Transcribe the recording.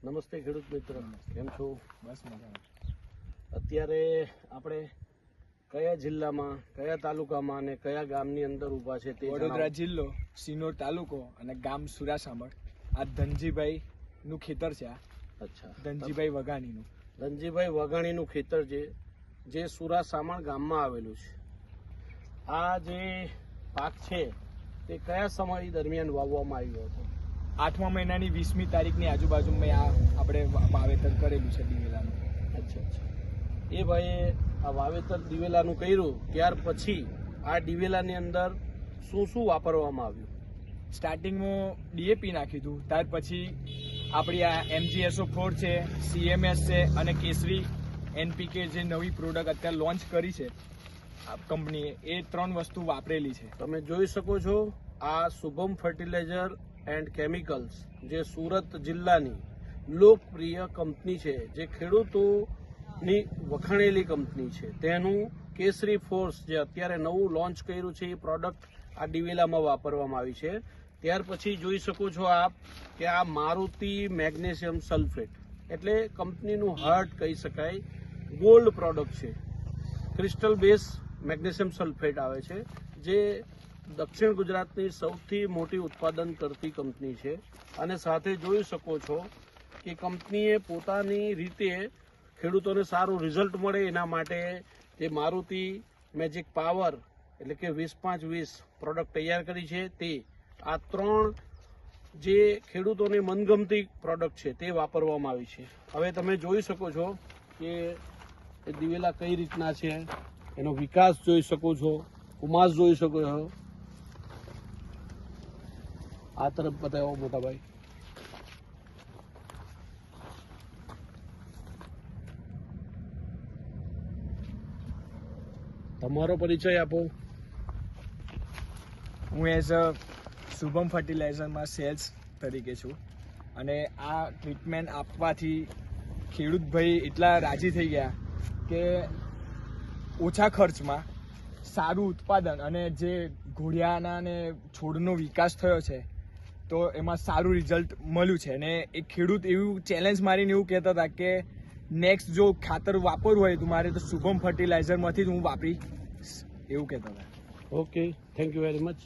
નમસ્તે ખેડૂત મિત્ર, કેમ છો? બસ મજામાં. અત્યારે આપણે કયા જિલ્લામાં, કયા તાલુકામાં અને કયા ગામની અંદર ઊભા છે તે વડોદરા જિલ્લો, સિનોર તાલુકો અને ગામ સુરાસામળ. આ ધનજીભાઈ નું ખેતર છે. અચ્છા, ધનજીભાઈ વઘાણીનું. ધનજીભાઈ વઘાણીનું ખેતર છે જે સુરાસામણ ગામમાં આવેલું છે. આ જે પાક છે તે કયા સમય દરમિયાન વાવવામાં આવ્યો હતો? 8મા મહિનાની 20મી તારીખની આજુબાજુમાં આપણે વાવેતર કરેલું છે દિવેલાનું. અચ્છા. એ ભાઈએ આ વાવેતર દિવેલાનું કર્યું, ત્યાર પછી આ દિવેલાની અંદર શું શું વાપરવામાં આવ્યું? સ્ટાર્ટિંગમાં ડીએપી નાખ્યું હતું, ત્યાર પછી આપણી આ MGSO4 છે, CMS છે અને કેસરી NPK જે નવી પ્રોડક્ટ અત્યારે લોન્ચ કરી છે કંપનીએ, એ 3 વસ્તુ વાપરેલી છે. તમે જોઈ શકો છો, આ શુભમ ફર્ટિલાઇઝર એન્ડ કેમિકલ્સ જે સુરત જિલ્લાની લોકપ્રિય કંપની છે, જે ખેડૂતોની વખાણેલી કંપની છે, તેનું કેસરી ફોર્સ જે અત્યારે નવું લોન્ચ કર્યું છે એ પ્રોડક્ટ આ દિવેલામાં વાપરવામાં આવી છે. ત્યાર પછી જોઈ શકો છો આપ કે આ મારુતિ મેગ્નેશિયમ સલ્ફેટ એટલે કંપનીનું હાર્ટ કહી શકાય, ગોલ્ડ પ્રોડક્ટ છે. ક્રિસ્ટલ બેઝ મેગ્નેશિયમ સલ્ફેટ આવે છે, જે દક્ષિણ ગુજરાતની સૌથી મોટી ઉત્પાદન કરતી કંપની છે. અને સાથે જોઈ શકો છો કે કંપનીએ પોતાની રીતે ખેડૂતોને સારું રિઝલ્ટ મળે એના માટે જે મારુતિ મેજિક પાવર એટલે કે 20-5-20 પ્રોડક્ટ તૈયાર કરી છે. તે આ 3 જે ખેડૂતોને મનગમતી પ્રોડક્ટ છે તે વાપરવામાં આવી છે. હવે તમે જોઈ શકો છો કે એ દિવેલા કઈ રીતના છે, એનો વિકાસ જોઈ શકો છો, ઉમાસ જોઈ શકો છો. આ તરફ બતાવો મોટા ભાઈ. તમારો પરિચય આપો. હું એઝ અ શુભમ ફર્ટિલાઇઝરમાં સેલ્સ તરીકે છું અને આ ટ્રીટમેન્ટ આપવાથી ખેડૂત ભાઈ એટલા રાજી થઈ ગયા કે ઓછા ખર્ચમાં સારું ઉત્પાદન અને જે ઘોડિયાના અને છોડનો વિકાસ થયો છે તો એમાં સારું રિઝલ્ટ મળ્યું છે. અને એ ખેડૂત એવું ચેલેન્જ મારીને એવું કહેતા હતા કે નેક્સ્ટ જો ખાતર વાપરવું હોય તો મારે તો શુભમ ફર્ટિલાઇઝરમાંથી જ હું વાપરી એવું કહેતા હતા. Okay, thank you very much.